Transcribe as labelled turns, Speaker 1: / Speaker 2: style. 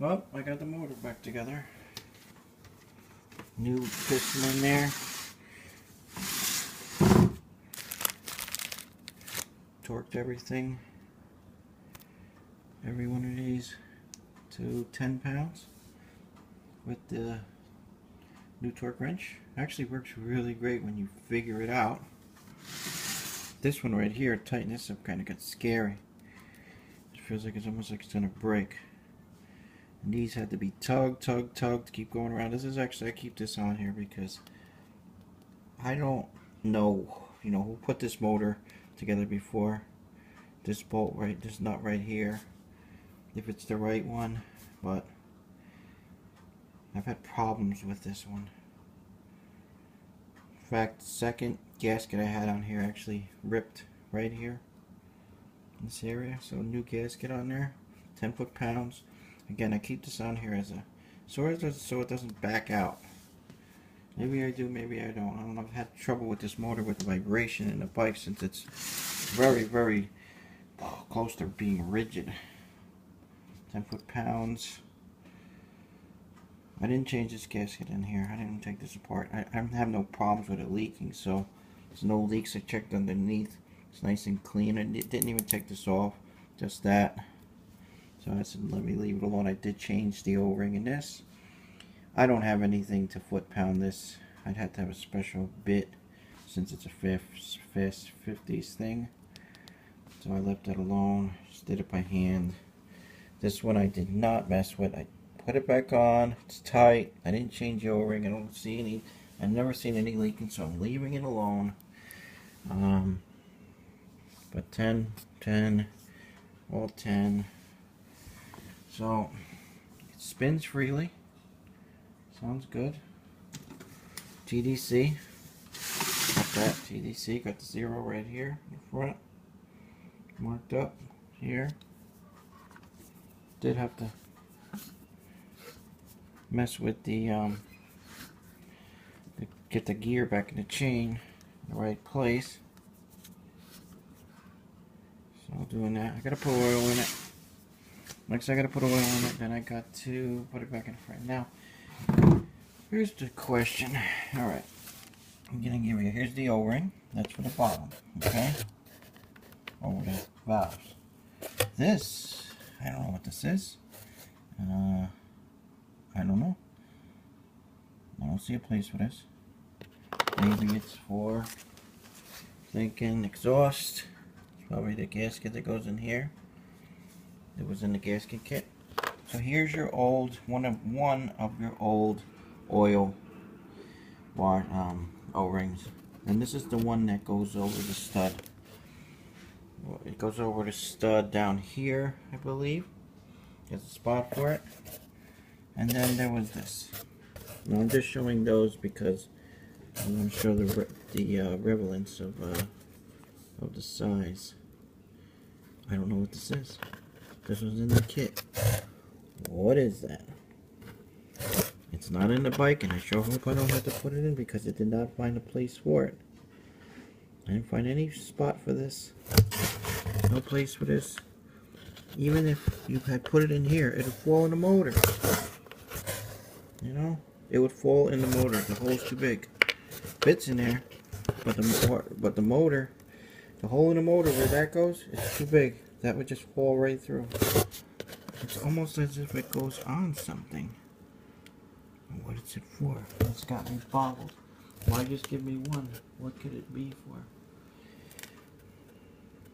Speaker 1: Well, I got the motor back together. New piston in there. Torqued everything. Every one of these to 10 pounds with the new torque wrench. Actually works really great when you figure it out. This one right here, tighten this up, kind of gets scary. It feels like it's almost like it's gonna break. And these had to be tugged to keep going around. This is actually, I keep this on here because I don't know, who put this motor together before. This bolt this nut right here, if it's the right one, but I've had problems with this one. In fact, the second gasket I had on here actually ripped right here in this area, so new gasket on there, 10 foot-pounds. Again, I keep this on here as a so it doesn't back out. Maybe I do, maybe I don't. I don't know. I've had trouble with this motor with the vibration in the bike since it's very close to being rigid. 10 foot-pounds. I didn't change this gasket in here. I didn't take this apart. I have no problems with it leaking, so there's no leaks. I checked underneath. It's nice and clean. I didn't even take this off. Just that. So I said, let me leave it alone. I did change the O-ring in this. I don't have anything to foot-pound this. I'd have to have a special bit since it's a fast 50s thing. So I left it alone. Just did it by hand. This one I did not mess with. I put it back on. It's tight. I didn't change the O-ring. I don't see any. I've never seen any leaking, so I'm leaving it alone. But 10, all 10. So it spins freely. Sounds good. TDC. Got that TDC. Got the 0 right here in front. Marked up here. Did have to mess with the get the gear back in the chain in the right place. So I'm doing that. I gotta put oil in it. Next I gotta put oil in it, then I got to put it back in the frame. Now, here's the question. Alright. I'm gonna give you, here's the O-ring. That's for the bottom. Okay? Over the valves. This, I don't know what this is. I don't know. I don't see a place for this. Maybe it's for thinking exhaust. It's probably the gasket that goes in here. It was in the gasket kit. So here's your old one of your old oil bar O-rings, and this is the one that goes over the stud. It goes over the stud down here, I believe. There's a spot for it. And then there was this. Now I'm just showing those because I want to show the relevance of the size. I don't know what this is. This was in the kit. What is that? It's not in the bike, and I sure hope I don't have to put it in because it did not find a place for it. I didn't find any spot for this. No place for this. Even if you had put it in here, it would fall in the motor. It would fall in the motor. The hole's too big. Fits in there, but the motor, the hole in the motor where that goes, is too big. That would just fall right through. It's almost as if it goes on something. What is it for? It's got me boggled. Why just give me one? What could it be for?